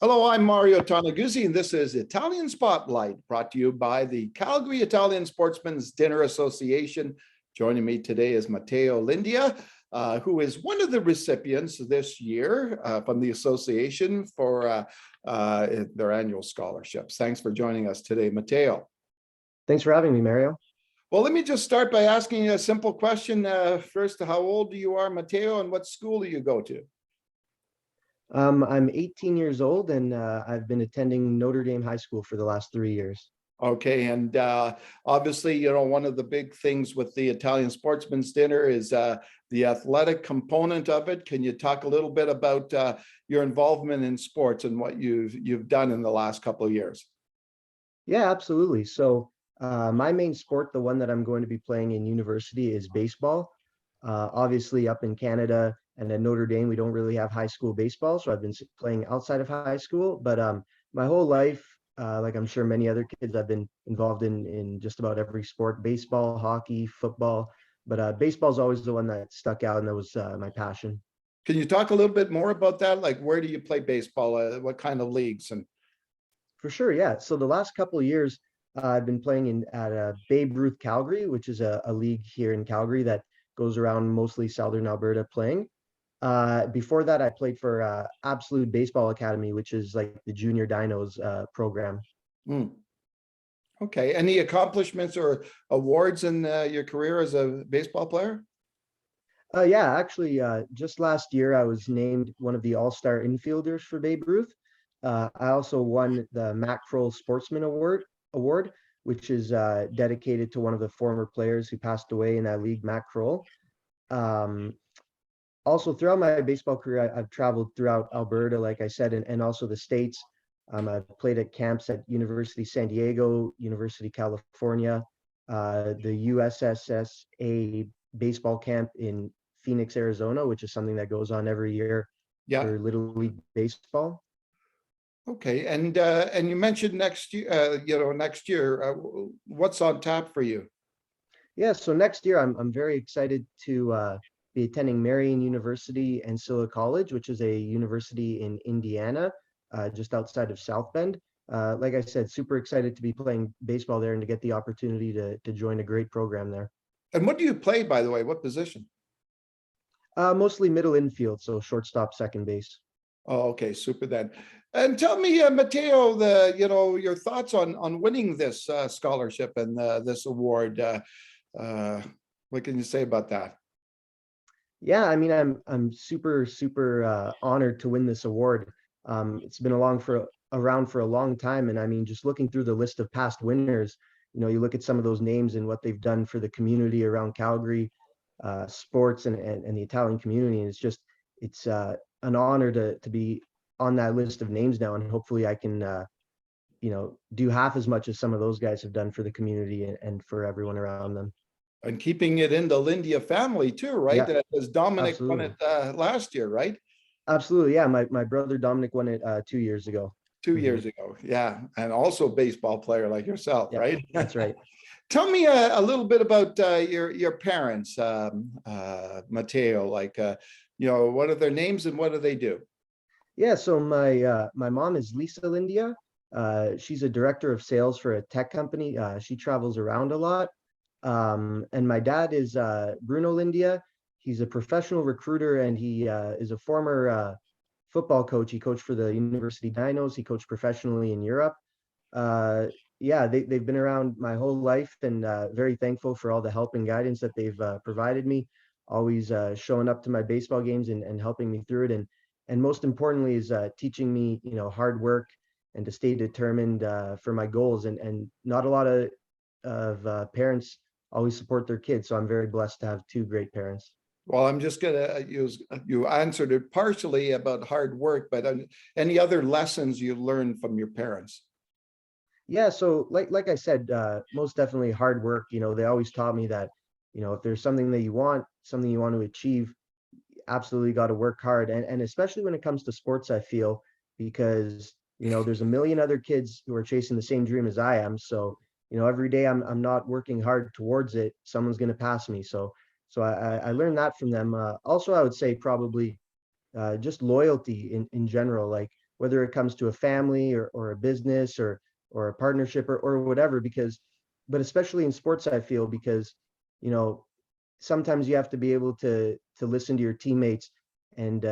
Hello, I'm Mario Toneguzzi, and this is Italian Spotlight, brought to you by the Calgary Italian Sportsmen's Dinner Association. Joining me today is Matteo Lindia, who is one of the recipients this year from the association for their annual scholarships. Thanks for joining us today, Matteo. Thanks for having me, Mario. Well, let me just start by asking you a simple question. First, how old you are, Matteo, and what school do you go to? I'm 18 years old, and I've been attending Notre Dame High School for the last 3 years. Okay, and obviously, you know, one of the big things with the Italian Sportsman's Dinner is the athletic component of it. Can you talk a little bit about your involvement in sports and what you've done in the last couple of years? Yeah, absolutely. So my main sport, the one that I'm going to be playing in university, is baseball. Obviously, up in Canada and at Notre Dame, we don't really have high school baseball, so I've been playing outside of high school. But my whole life, like I'm sure many other kids, I've been involved in just about every sport: baseball, hockey, football. But baseball is always the one that stuck out, and that was my passion. Can you talk a little bit more about that? Like, where do you play baseball? What kind of leagues? And For sure, yeah. So the last couple of years, I've been playing at Babe Ruth Calgary, which is a league here in Calgary that goes around mostly Southern Alberta playing. Before that, I played for Absolute Baseball Academy, which is like the Junior Dinos program. Hmm. Okay, any accomplishments or awards in your career as a baseball player? Yeah, actually, just last year, I was named one of the All-Star infielders for Babe Ruth. I also won the Matt Kroll Sportsman Award, which is dedicated to one of the former players who passed away in that league, Matt Kroll. Um, Also, throughout my baseball career, I've traveled throughout Alberta, like I said, and also the States. I've played at camps at University San Diego, University California, the USSSA baseball camp in Phoenix, Arizona, which is something that goes on every year Yeah. for Little League Baseball. Okay, and you mentioned next year, next year, what's on tap for you? Yeah, so next year I'm very excited to be attending Marian University Ancilla College, which is a university in Indiana, just outside of South Bend. Like I said, super excited to be playing baseball there and to get the opportunity to join a great program there. And what do you play, by the way? What position? Mostly middle infield, so shortstop, second base. Oh, okay, super then. And tell me, Matteo, your thoughts on winning this scholarship and this award. What can you say about that? Yeah, I mean, I'm super honored to win this award. It's been around for a long time, and I mean, just looking through the list of past winners, you look at some of those names and what they've done for the community around Calgary, sports and the Italian community, and it's an honor to be on that list of names now, and hopefully I can do half as much as some of those guys have done for the community and for everyone around them. And keeping it in the Lindia family too, right? Yeah, As Dominic won absolutely. it last year, right? Absolutely, yeah. My brother Dominic won it 2 years ago. Two Mhm. years ago, yeah, and also a baseball player like yourself, Yeah, right? that's right. Tell me a little bit about your parents, Matteo. Like, what are their names and what do they do? Yeah, so my mom is Lisa Lindia. She's a director of sales for a tech company. She travels around a lot. And my dad is Bruno Lindia. He's a professional recruiter, and he is a former football coach. He coached for the University Dinos. He coached professionally in Europe. Yeah, they've been around my whole life, and very thankful for all the help and guidance that they've provided me. Always showing up to my baseball games and helping me through it, and most importantly is teaching me, hard work and to stay determined for my goals. And not a lot of parents always support their kids, so I'm very blessed to have two great parents. Well, I'm just gonna use, you answered it partially about hard work, but any other lessons you learned from your parents? Yeah, so like I said, most definitely hard work. They always taught me that, if there's something that you want, something you want to achieve, absolutely got to work hard. And especially when it comes to sports, I feel, because there's a million other kids who are chasing the same dream as I am. So every day I'm not working hard towards it, someone's going to pass me. So I learned that from them. Also, I would say probably just loyalty in general. Like, whether it comes to a family or a business or a partnership or whatever, because, but especially in sports, I feel, because, you know, sometimes you have to be able to listen to your teammates and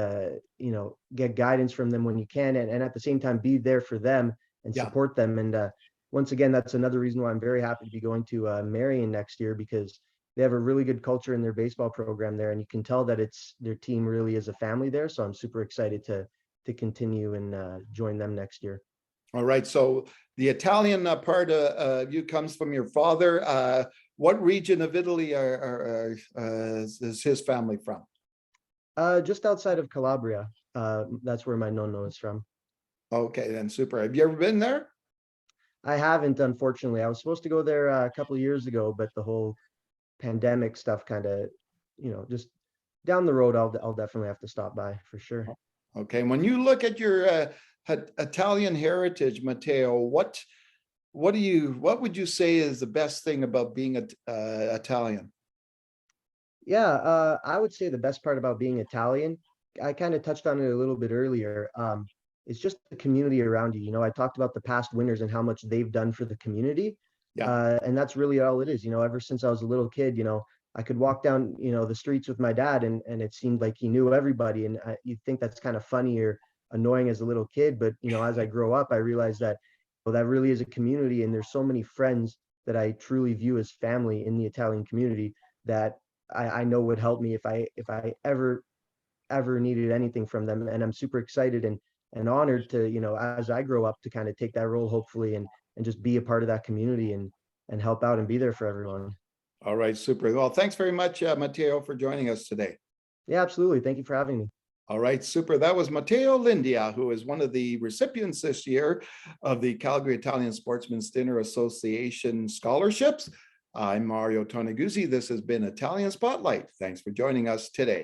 you know, get guidance from them when you can, and at the same time be there for them and Yeah. support them. And once again, that's another reason why I'm very happy to be going to Marion next year, because they have a really good culture in their baseball program there, and you can tell that it's their team really is a family there. So I'm super excited to continue and join them next year. All right. So the Italian part of you comes from your father. What region of Italy is his family from? Just outside of Calabria. That's where my nonno is from. Okay, then super. Have you ever been there? I haven't, unfortunately. I was supposed to go there a couple of years ago, but the whole pandemic stuff kind of, you know, just down the road, I'll definitely have to stop by for sure. Okay. When you look at your Italian heritage, Matteo, what would you say is the best thing about being Italian? Yeah, I would say the best part about being Italian, I kind of touched on it a little bit earlier. It's just the community around you. You know, I talked about the past winners and how much they've done for the community. Yeah. And that's really all it is. You know, ever since I was a little kid, you know, I could walk down, you know, the streets with my dad, and it seemed like he knew everybody. And you'd think that's kind of funny or annoying as a little kid, but you know, as I grow up, I realized that, well, that really is a community, and there's so many friends that I truly view as family in the Italian community that I know would help me if I ever needed anything from them. And I'm super excited and honored to, you know, as I grow up, to kind of take that role, hopefully, and just be a part of that community and help out and be there for everyone. All right, super. Well, thanks very much, Matteo, for joining us today. Yeah, absolutely. Thank you for having me. All right, super. That was Matteo Lindia, who is one of the recipients this year of the Calgary Italian Sportsmen's Dinner Association scholarships. I'm Mario Toneguzzi. This has been Italian Spotlight. Thanks for joining us today.